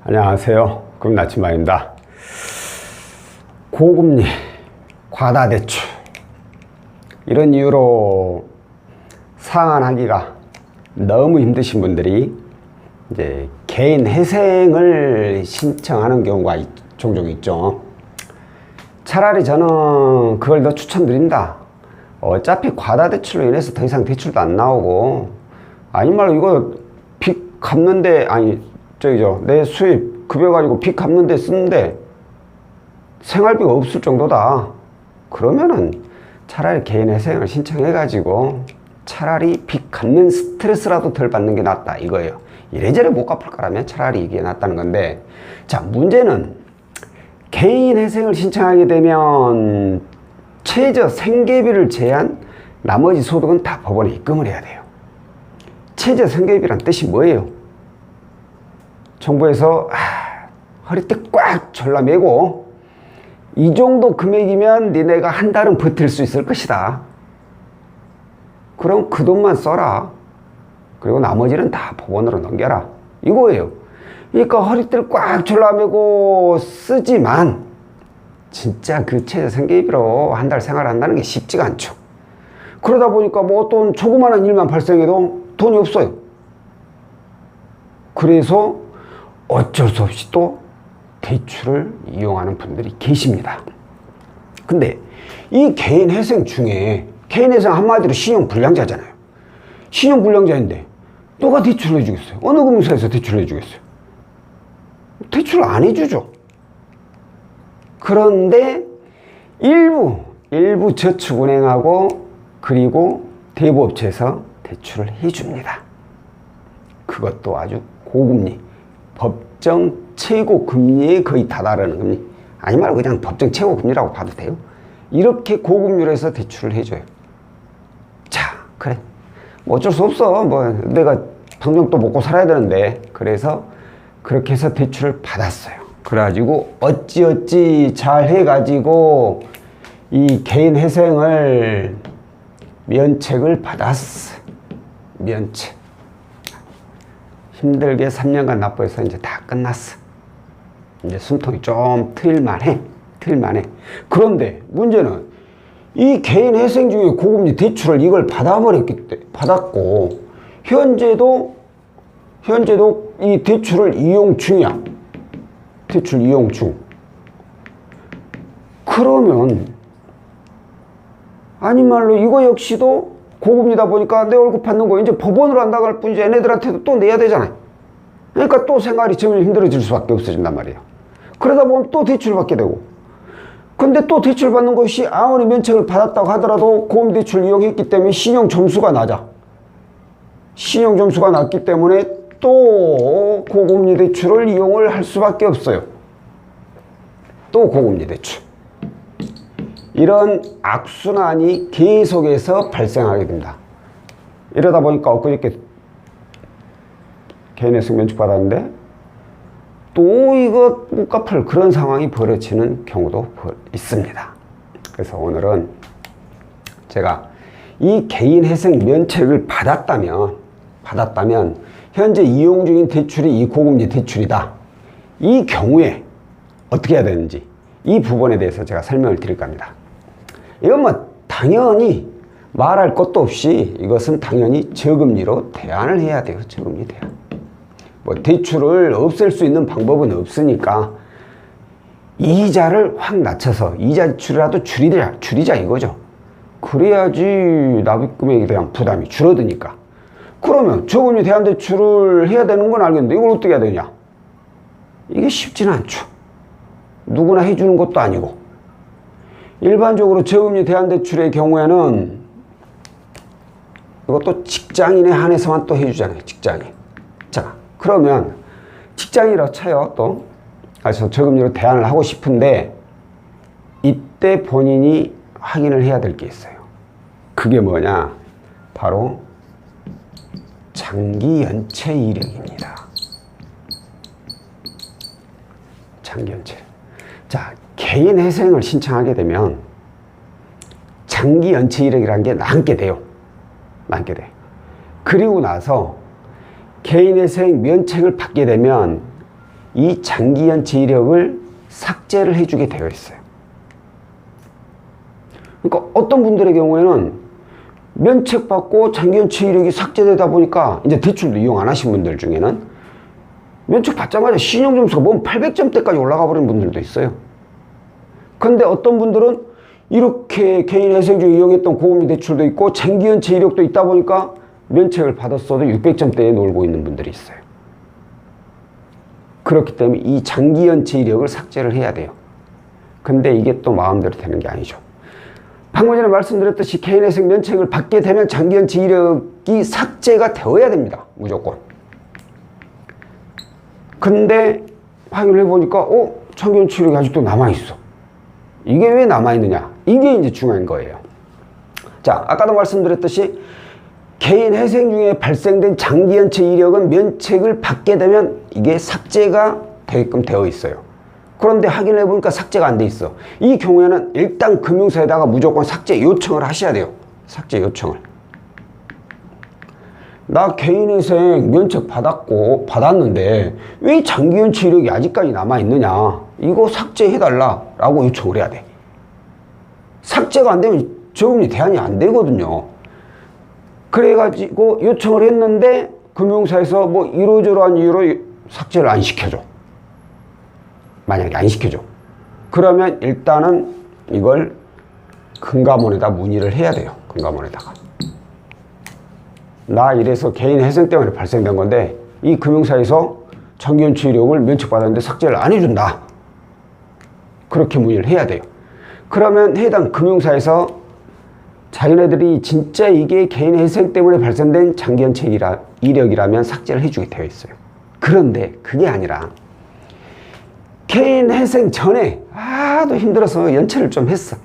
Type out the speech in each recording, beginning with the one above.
안녕하세요. 금나침반입니다. 고금리, 과다대출 이런 이유로 상환하기가 너무 힘드신 분들이 이제 개인 회생을 신청하는 경우가 종종 있죠. 차라리 저는 그걸 더 추천드립니다. 어차피 과다대출로 인해서 더 이상 대출도 안 나오고, 아니 말로 이거 빚 갚는데, 내 수입 급여 가지고 빚 갚는데 쓰는데 생활비가 없을 정도다. 그러면은 차라리 개인 회생을 신청해 가지고 차라리 빚 갚는 스트레스라도 덜 받는 게 낫다 이거예요. 이래저래 못 갚을 거라면 차라리 이게 낫다는 건데, 자, 문제는 개인 회생을 신청하게 되면 최저 생계비를 제한 나머지 소득은 다 법원에 입금을 해야 돼요. 최저 생계비란 뜻이 뭐예요? 정부에서 허리띠 꽉 졸라매고 이 정도 금액이면 니네가 한 달은 버틸 수 있을 것이다. 그럼 그 돈만 써라. 그리고 나머지는 다 법원으로 넘겨라. 이거예요. 그러니까 허리띠를 꽉 졸라매고 쓰지만 진짜 그 최저 생계비로 한 달 생활한다는 게 쉽지가 않죠. 그러다 보니까 뭐 어떤 조그마한 일만 발생해도 돈이 없어요. 그래서 어쩔 수 없이 또 대출을 이용하는 분들이 계십니다. 근데 이 개인 회생 중에, 개인 회생 한마디로 신용불량자잖아요. 신용불량자인데 누가 대출을 해주겠어요? 어느 금융사에서 대출을 해주겠어요? 대출을 안 해주죠. 그런데 일부 저축은행하고 그리고 대부업체에서 대출을 해줍니다. 그것도 아주 고금리, 법정 최고 금리에 거의 다다르는 금리, 아니 말고 그냥 법정 최고 금리라고 봐도 돼요. 이렇게 고금리로 해서 대출을 해줘요. 자, 그래, 뭐 어쩔 수 없어. 뭐 내가 당장 또 먹고 살아야 되는데, 그래서 그렇게 해서 대출을 받았어요. 그래가지고 어찌어찌 잘 해가지고 이 개인 회생을 면책을 받았어. 면책. 힘들게 3년간 납부해서 이제 다 끝났어. 이제 숨통이 좀 트일만해. 그런데 문제는 이 개인 회생 중에 고금리 대출을 이걸 받았고, 현재도 이 대출을 이용 중이야. 대출 이용 중. 그러면 아니 말로 이거 역시도 고금리다 보니까 내 월급 받는 거 이제 법원으로 안 나갈 뿐이지 얘네들한테도 또 내야 되잖아요. 그러니까 또 생활이 점점 힘들어질 수밖에 없어진단 말이에요. 그러다 보면 또 대출을 받게 되고, 근데 또 대출 받는 것이 아무리 면책을 받았다고 하더라도 고금리 대출을 이용했기 때문에 신용 점수가 낮아. 신용 점수가 낮기 때문에 또 고금리 대출을 이용을 할 수밖에 없어요. 또 고금리 대출. 이런 악순환이 계속해서 발생하게 됩니다. 이러다 보니까 엊그저께 개인 회생 면책 받았는데 또 이거 못 갚을 그런 상황이 벌어지는 경우도 있습니다. 그래서 오늘은 제가 이 개인 회생 면책을 받았다면 현재 이용 중인 대출이 이 고금리 대출이다. 이 경우에 어떻게 해야 되는지 이 부분에 대해서 제가 설명을 드릴까 합니다. 이건 뭐 당연히 말할 것도 없이 이것은 당연히 저금리로 대안을 해야 돼요. 저금리 대안. 뭐 대출을 없앨 수 있는 방법은 없으니까 이자를 확 낮춰서 이자 지출이라도 줄이자 이거죠. 그래야지 납입 금액에 대한 부담이 줄어드니까. 그러면 저금리 대안 대출을 해야 되는 건 알겠는데 이걸 어떻게 해야 되냐? 이게 쉽지는 않죠. 누구나 해주는 것도 아니고. 일반적으로 저금리 대안 대출의 경우에는 이것도 직장인에 한해서만 또 해주잖아요. 직장인. 자, 그러면 직장인이라고 쳐요. 또 그래서 저금리로 대안을 하고 싶은데 이때 본인이 확인을 해야 될 게 있어요. 그게 뭐냐? 바로 장기 연체 이력입니다. 장기 연체. 자, 개인 회생을 신청하게 되면 장기 연체 이력이라는 게 남게 돼요. 그리고 나서 개인 회생 면책을 받게 되면 이 장기연체 이력을 삭제를 해주게 되어 있어요. 그러니까 어떤 분들의 경우에는 면책받고 장기연체 이력이 삭제되다 보니까 이제 대출도 이용 안 하신 분들 중에는 면책 받자마자 신용점수가 몸 800점대까지 올라가 버린 분들도 있어요. 근데 어떤 분들은 이렇게 개인회생 중에 이용했던 고금리 대출도 있고 장기연체 이력도 있다 보니까 면책을 받았어도 600점대에 놀고 있는 분들이 있어요. 그렇기 때문에 이 장기연체 이력을 삭제를 해야 돼요. 근데 이게 또 마음대로 되는 게 아니죠. 방금 전에 말씀드렸듯이 개인회생 면책을 받게 되면 장기연체 이력이 삭제가 되어야 됩니다. 무조건. 근데 확인을 해보니까 장기연체 이력이 아직도 남아있어. 이게 왜 남아있느냐? 이게 이제 중요한 거예요. 자, 아까도 말씀드렸듯이 개인회생 중에 발생된 장기연체 이력은 면책을 받게 되면 이게 삭제가 되게끔 되어 있어요. 그런데 확인을 해보니까 삭제가 안 돼 있어. 이 경우에는 일단 금융사에다가 무조건 삭제 요청을 하셔야 돼요. 삭제 요청을. 나 개인회생 면책 받았는데 왜 장기연체 이력이 아직까지 남아있느냐, 이거 삭제해달라 라고 요청을 해야 돼. 삭제가 안 되면 저금리 대안이 안 되거든요. 그래가지고 요청을 했는데 금융사에서 뭐 이러저러한 이유로 삭제를 안 시켜줘. 만약에 안 시켜줘. 그러면 일단은 이걸 금감원에다 문의를 해야 돼요. 금감원에다가. 나 이래서 개인회생 때문에 발생된 건데 이 금융사에서 장기연체 이력을 면책받았는데 삭제를 안 해준다. 그렇게 문의를 해야 돼요. 그러면 해당 금융사에서 자기네들이 진짜 이게 개인회생 때문에 발생된 장기연체 이력이라면 삭제를 해주게 되어 있어요. 그런데 그게 아니라 개인회생 전에 너 힘들어서 연체를 좀 했어.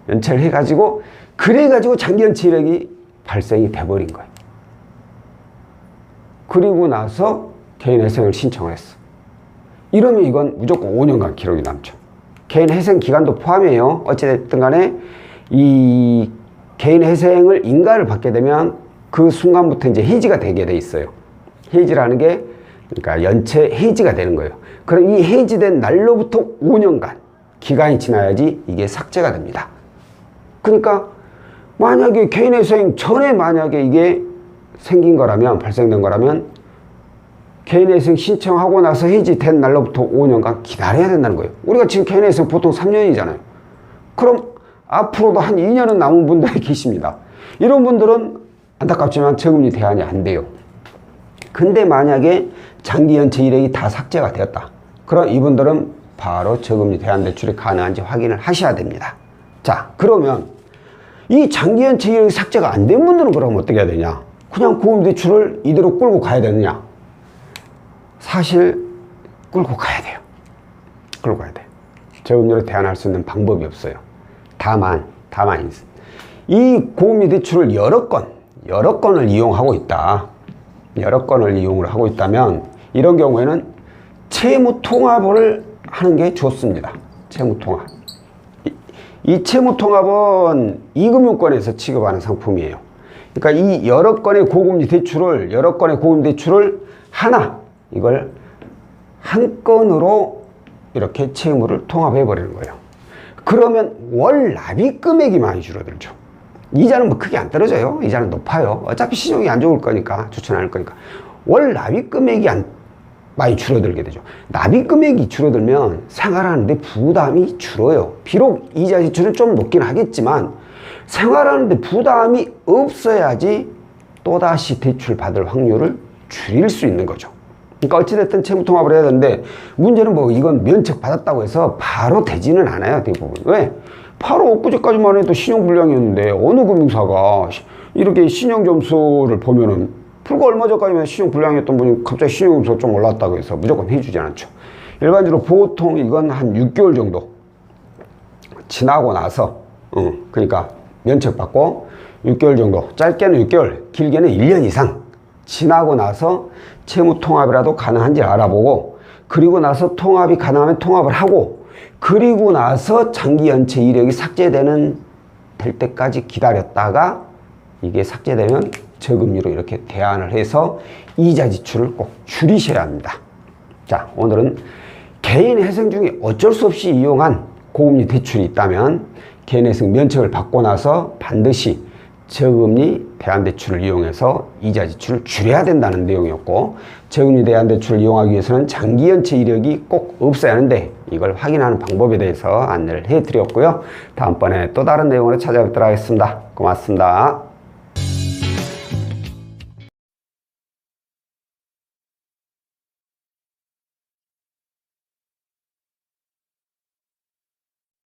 연체를 해가지고 그래가지고 장기연체 이력이 발생이 돼버린 거예요. 그리고 나서 개인회생을 신청을 했어. 이러면 이건 무조건 5년간 기록이 남죠. 개인회생 기간도 포함해요. 어찌됐든 간에 이 개인회생을 인가를 받게 되면 그 순간부터 이제 해지가 되게 돼 있어요. 해지라는 게 그러니까 연체 해지가 되는 거예요. 그럼 이 해지된 날로부터 5년간 기간이 지나야지 이게 삭제가 됩니다. 그러니까 만약에 개인회생 전에 만약에 이게 생긴 거라면, 발생된 거라면 개인회생 신청하고 나서 해지된 날로부터 5년간 기다려야 된다는 거예요. 우리가 지금 개인회생 보통 3년이잖아요. 그럼 앞으로도 한 2년은 남은 분들이 계십니다. 이런 분들은 안타깝지만 저금리 대안이 안 돼요. 근데 만약에 장기연체 이력이 다 삭제가 되었다. 그럼 이분들은 바로 저금리 대안 대출이 가능한지 확인을 하셔야 됩니다. 자, 그러면 이 장기연체 이력이 삭제가 안 된 분들은 그럼 어떻게 해야 되냐? 그냥 고금 대출을 이대로 끌고 가야 되느냐? 사실 끌고 가야 돼요. 끌고 가야 돼요. 저금리로 대안할 수 있는 방법이 없어요. 다만 이 고금리 대출을 여러 건을 이용하고 있다. 여러 건을 이용을 하고 있다면 이런 경우에는 채무 통합을 하는 게 좋습니다. 채무 통합. 이 채무 통합은 이금융권에서 취급하는 상품이에요. 그러니까 이 여러 건의 고금리 대출을 이걸 한 건으로 이렇게 채무를 통합해 버리는 거예요. 그러면 월 납입 금액이 많이 줄어들죠. 이자는 뭐 크게 안 떨어져요. 이자는 높아요. 어차피 신용이 안 좋을 거니까, 좋지 않을 거니까. 월 납입 금액이 많이 줄어들게 되죠. 납입 금액이 줄어들면 생활하는데 부담이 줄어요. 비록 이자 지출은 좀 높긴 하겠지만 생활하는데 부담이 없어야지 또다시 대출 받을 확률을 줄일 수 있는 거죠. 그러니까 어찌됐든 채무 통합을 해야 되는데 문제는 뭐 이건 면책 받았다고 해서 바로 되지는 않아요. 대부분. 왜? 바로 엊그제까지만 해도 신용불량이었는데 어느 금융사가 이렇게 신용점수를 보면은 불과 얼마 전까지만 신용불량이었던 분이 갑자기 신용점수가 좀 올랐다고 해서 무조건 해주지 않죠. 일반적으로 보통 이건 한 6개월 정도 지나고 나서 그러니까 면책받고 6개월 정도, 짧게는 6개월, 길게는 1년 이상 지나고 나서 채무 통합이라도 가능한지 알아보고, 그리고 나서 통합이 가능하면 통합을 하고, 그리고 나서 장기 연체 이력이 삭제될 때까지 기다렸다가 이게 삭제되면 저금리로 이렇게 대안을 해서 이자 지출을 꼭 줄이셔야 합니다. 자, 오늘은 개인회생 중에 어쩔 수 없이 이용한 고금리 대출이 있다면 개인회생 면책을 받고 나서 반드시 저금리 대안대출을 이용해서 이자 지출을 줄여야 된다는 내용이었고, 저금리 대안대출을 이용하기 위해서는 장기연체 이력이 꼭 없어야 하는데 이걸 확인하는 방법에 대해서 안내를 해드렸고요. 다음번에 또 다른 내용으로 찾아뵙도록 하겠습니다. 고맙습니다.